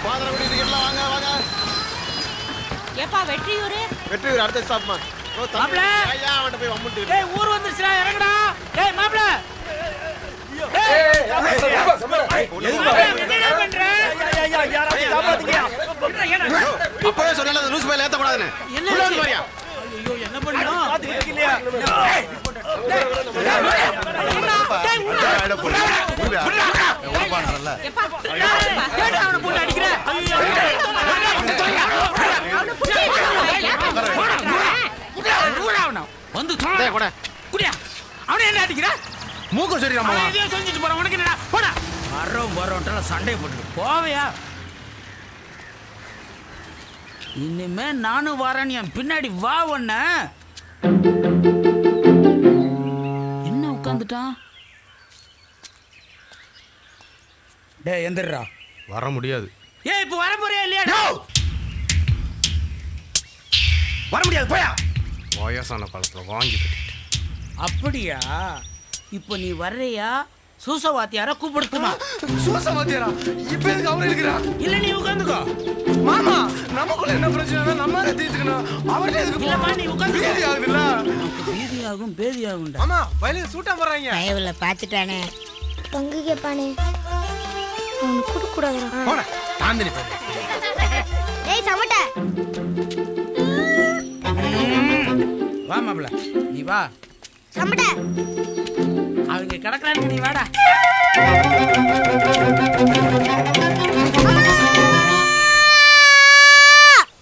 பாதரகுடி டிக்கெட்லாம் வாங்க வாங்க. ஏப்பா வெற்றியூர் அடுத்த ஸ்டாப்மா. மாப்ள ஐயா அவன்ட போய் வம்பிட்டு. டேய் ஊர் வந்துருச்சுடா இறங்குடா. டேய் மாப்ள. அப்பவே சொன்னல லூஸ் பையில ஏத்த கூடாதுன்னு. என்ன வரியா? ஐயோ என்ன பண்ணோம்? பாத்துக்கிட்டு இல்லையா? ஏப்பா அவனை போட்டு அடிக்கிற. வந்து குடியா அவனை என்ன அடிக்கிற? மூக்கு சரியாமா? இதையும் செஞ்சுட்டு போறான். உனக்கு என்னடா? போடா. வரோம் சண்டையை போட்டுட்டு போவையா? இனிமே நானும் வரேன். என் பின்னாடி வா. ஒன்ன என்ன உட்காந்துட்டான்? டேய் எந்திரா. வர முடியாது. ஏய் இப்ப வர போறியா இல்லையா? வர முடியாது போயா. வயசான காலத்துல வாங்கி கட்டிட்டு. அப்படியா? இப்போ நீ வர்றியா? சூசவாத்தியார கூப்பிடுத்துமா? சூசவாத்தியாரா? இப்ப எதுக்கு அவரு இருக்கிறா? இல்ல நீ உட்கார்ந்துக்கோ. மாமா நமக்குள்ள என்ன பிரச்சனை? நம்ம தீர்த்துக்கணும். அவரே எதுக்கு? இல்லம்மா நீ உட்கார்ந்து. பேதி ஆகுதுல்ல? பேதியாகும் பேதியாகும்டா. மாமா வயலுக்கு சூட்டா போறாங்க. பயவுல பாத்துட்டானே. பங்கு கேப்பானே. அவனு குடுக்க கூடாதுடா. போடா. தாந்தினி பாரு. டேய் சமட்ட. வா மாப்ள நீ வா. சமட்ட. அவங்க கடக்குறாங்க நீ வாடா.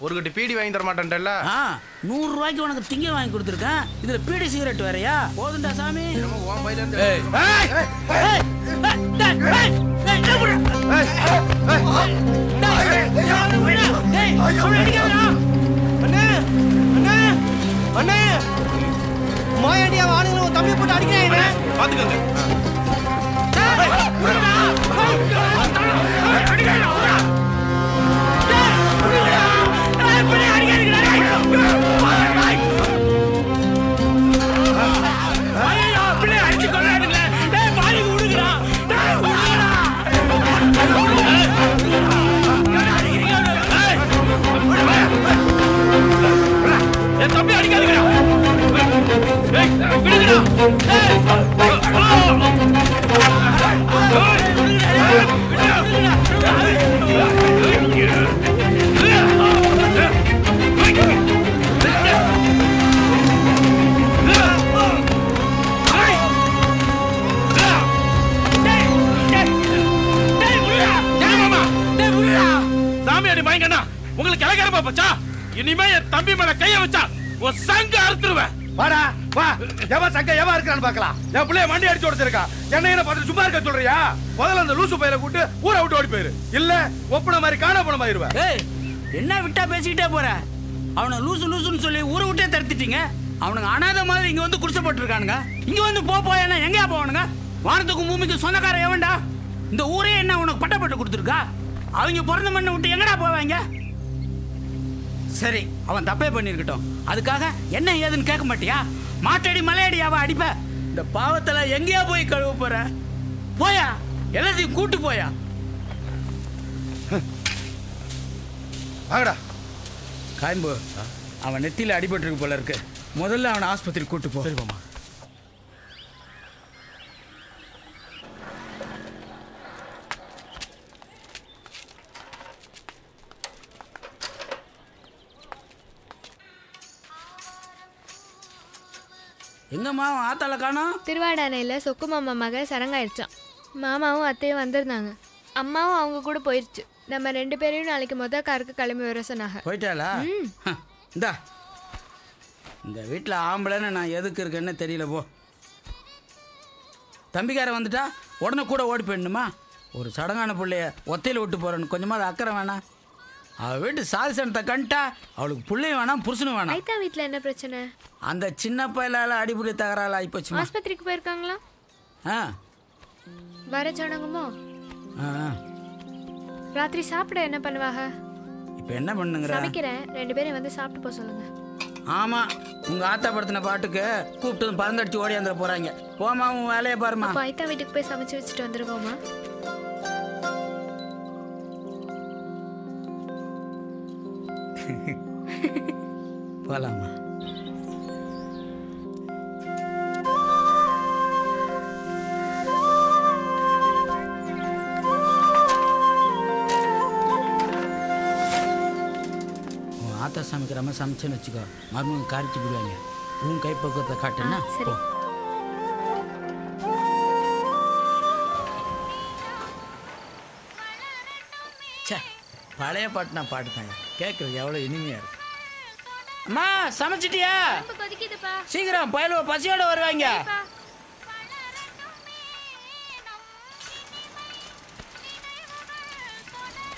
ஒரு கட்டி பீடி வாங்கி தர மாட்டேன்டல்ல? 100 ரூபாய்க்கு உனக்கு திங்க வாங்கி கொடுத்துருக்கேன். இதுல பீடி சிகரெட் வேறயா? போதுண்டா சாமி. நம்ம உன் பையில இருந்து ஏய் ஏய் மாயாண்டியா வானுங்களும் தம்பி போட்டு அடிக்கிறாங்க. பாத்துக்கங்க. தம்பி அடிக்காதீங்க. சாமியாடி பயங்கண்ணா உங்களுக்கு கிளக்கிறப்ப பச்சா. இனிமே என் தம்பி மேல கைய வச்சா ஒரு சங்க அறுத்துருவேன். வாடா வா. எவன் சங்க எவன் இருக்கான்னு பார்க்கலாம். என் பிள்ளைய வண்டி அடிச்சு ஓடிச்சிருக்கா. என்ன பார்த்துட்டு சும்மா இருக்க சொல்றியா? முதல்ல அந்த லூசு பையில கூட்டு ஊரை விட்டு ஓடி போயிரு. இல்ல ஒப்பன மாதிரி காண போன மாதிரிவ. ஏய் என்ன விட்டா பேசிக்கிட்டே போற? அவனை லூசு லூசுன்னு சொல்லி ஊரை விட்டே தடுத்துட்டீங்க. அவனுங்க அனாதை மாதிரி இங்க வந்து குடிசை போட்டுருக்கானுங்க. இங்க வந்து போனா எங்கயா போவானுங்க? வானத்துக்கும் பூமிக்கு சொந்தக்கார எவன்டா? இந்த ஊரே என்ன உனக்கு பட்டப்பட்டு கொடுத்துருக்கா? அவங்க பிறந்த மண்ணை விட்டு எங்கடா போவாங்க? சரி அவன் தப்பே பண்ணிருக்கட்டும். அதுக்காக என்ன ஏதுன்னு கேட்க மாட்டியா? மாட்டடி மலையடி அவ அடிப்ப. இந்த பாவத்துல எங்கேயா போய் கழுவ போற? போயா எல்லாத்தையும் கூட்டு போயா. வாங்கடா. காயம்பு அவன் நெத்தியில அடிபட்டு இருக்கு போல இருக்கு. முதல்ல அவனை ஆஸ்பத்திரி கூட்டு போ. சரி மாமா. எங்கம்மா ஆத்தால காணோம்? திருவாடானையில் சொக்கு மாமா மக சரங்காயிருச்சான். மாமாவும் அத்தையும் வந்திருந்தாங்க. அம்மாவும் அவங்க கூட போயிடுச்சு. நம்ம 2 பேரையும் நாளைக்கு காருக்கு கிளம்பி வர சொன்னாங்க. போயிட்டாளா? இந்தா இந்த வீட்டில் ஆம்பளைன்னு நான் எதுக்கு இருக்கேன்னு தெரியல. போ. தம்பிக்கார வந்துட்டா உடனே கூட ஓடி போயிடணுமா? ஒரு சடங்கான பிள்ளைய ஒத்தையில் விட்டு போறேன்னு கொஞ்சமாக அக்கறை வேணாம். அவள் வீட்டு சாதிசனத்தை கண்டா அவளுக்கு பிள்ளையும் வேணாம் புருஷனும் வேணாம். ஐத்தா வீட்டில் என்ன பிரச்சனை? அந்த சின்ன பையலால அடிப்படை தகராறு ஆகிப்போச்சு. ஆஸ்பத்திரிக்கு போயிருக்காங்களா? வர சடங்குமோ? ராத்திரி சாப்பிட என்ன பண்ணுவாங்க? இப்போ என்ன பண்ணுங்க? சமைக்கிறேன். 2 பேரும் வந்து சாப்பிட்டு போக சொல்லுங்க. ஆமா உங்க ஆத்தா படுத்தின பாட்டுக்கு கூப்பிட்டு பறந்தடிச்சு ஓடி வந்துட போறாங்க. போமா உன் வேலையை பாருமா. ஐத்தா வீட்டுக்கு போய் சமைச்சு வச்சுட்டு வந்துருக்கோமா? போலாமா? ஆத்தா சமைக்கிற மாதிரி சமைச்சேன்னு வச்சுக்கோ, மருமகன் காரிட்டு போடுவாங்க. உன் கைப்பக்குவத்தை காட்டுன்னா சரி. சே, பழைய பாட்டு நான் பாட்டுதாங்க, கேட்குறது எவ்வளோ இனிமையாக இருக்கு. அம்மா சமைச்சிட்டியா? சீக்கிரம், பயலுவ பசியோட வருவாங்க.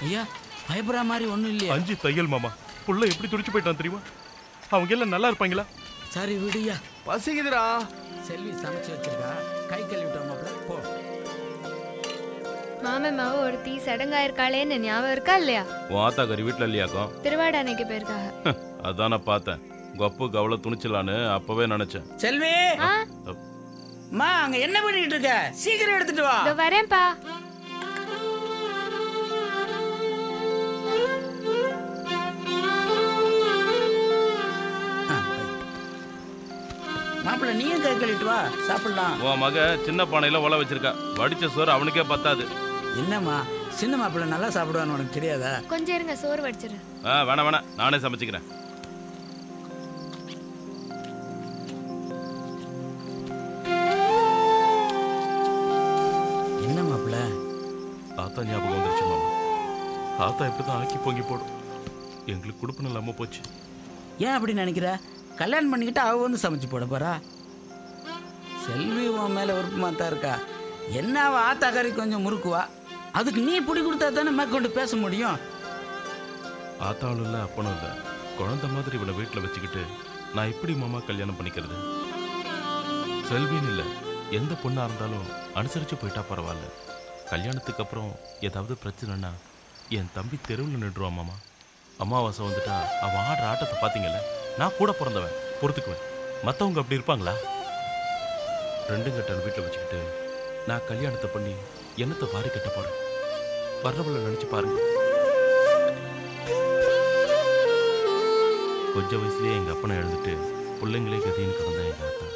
ஐயா, பயப்படுற மாதிரி ஒன்றும் இல்லையா? 5 தையல் மாமா. புள்ள எப்படி துடிச்சு போயிட்டான் தெரியுமா? அவங்க எல்லாம் நல்லா இருப்பாங்களா? சரி விடுயா. பசிக்குதுடா. செல்வி சமைச்சு வச்சிருக்கா, கை கழுவிட்டோம் மாப்பிள்ள, போ. மாமன் மாவு ஒருத்தி சடங்காயிருக்காளேன்னு ஞாபகம் இருக்கா இல்லையா? உன் ஆத்தாக்காரி வீட்டுல இல்லையாக்கும்? திருவாடானைக்கு போயிருக்காங்க. அதான் நான் பார்த்தேன். கப்பு கவலை துணிச்சலான்னு அப்பவே நினைச்சேன். செல்வி, அம்மா அங்க என்ன பண்ணிட்டு இருக்க? சீக்கிரம் எடுத்துட்டு வா. இதோ வரேன்ப்பா. மாப்பிள்ள நீயும் கை கழுவிட்டு வா, சாப்பிடலாம். உன் மக சின்ன பானையில ஒலை வச்சிருக்கா. வடிச்ச சோறு அவனுக்கே பத்தாது. என்னம்மா, சின்ன மாப்பிள்ள நல்லா சாப்பிடுவான்னு உனக்கு தெரியாதா? கொஞ்சம் இருங்க, சோறு வடிச்சிரு. வேணாம் வேணாம், நானே சமைச்சுக்கிறேன். என்ன மாப்பிள்ள? ஆத்தா ஞாபகம் வந்துருச்சு மாமா. ஆத்தா இப்படிதான் ஆக்கி பொங்கி போடும். எங்களுக்கு கொடுப்பன இல்லாம போச்சு. ஏன் அப்படி நினைக்கிற? கல்யாணம் பண்ணிக்கிட்டு அவ வந்து சமைச்சு போட போறா. செல்வி உன் மேல விருப்பமா தான் இருக்கா. என்ன அவ ஆத்தாக்காரி கொஞ்சம் முறுக்குவா, அதுக்கு நீ பிடி கொடுத்தா தானே மேற்கொண்டு பேச முடியும். ஆத்தாவும் இல்லை அப்பனும் இல்லை, குழந்தை மாதிரி இவளை வீட்டில் வச்சுக்கிட்டு நான் எப்படி மாமா கல்யாணம் பண்ணிக்கிறது? செல்வின்னு இல்லை, எந்த பொண்ணாக இருந்தாலும் அனுசரித்து போயிட்டா பரவாயில்ல. கல்யாணத்துக்கு அப்புறம் ஏதாவது பிரச்சனைனா என் தம்பி தெருவில் நின்றுவான் மாமா. அமாவாசை வந்துட்டா அவன் ஆடுற ஆட்டத்தை பார்த்தீங்கல்ல, நான் கூட பிறந்தவன், பொறுத்துக்குவேன். மற்றவங்க அப்படி இருப்பாங்களா? 2 கட்டல் வீட்டில் வச்சுக்கிட்டு நான் கல்யாணத்தை பண்ணி என்னத்தை வாரி கட்ட போகிறேன்? வர்றவளை நினச்சி பாருங்க. கொஞ்ச வயசுலேயே எங்கள் அப்பனை எழுந்துட்டு பிள்ளைங்களே கதின்னு கிடந்தா எங்கள் ஆத்தா.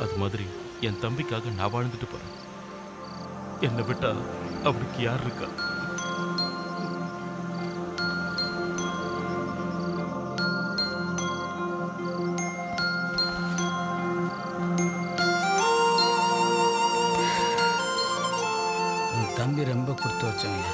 அது மாதிரி என் தம்பிக்காக நான் வாழ்ந்துட்டு போகிறேன். என்னை விட்டா அவனுக்கு யார் இருக்கா? தம்பி ரொம்ப கொடுத்து வச்சவங்க.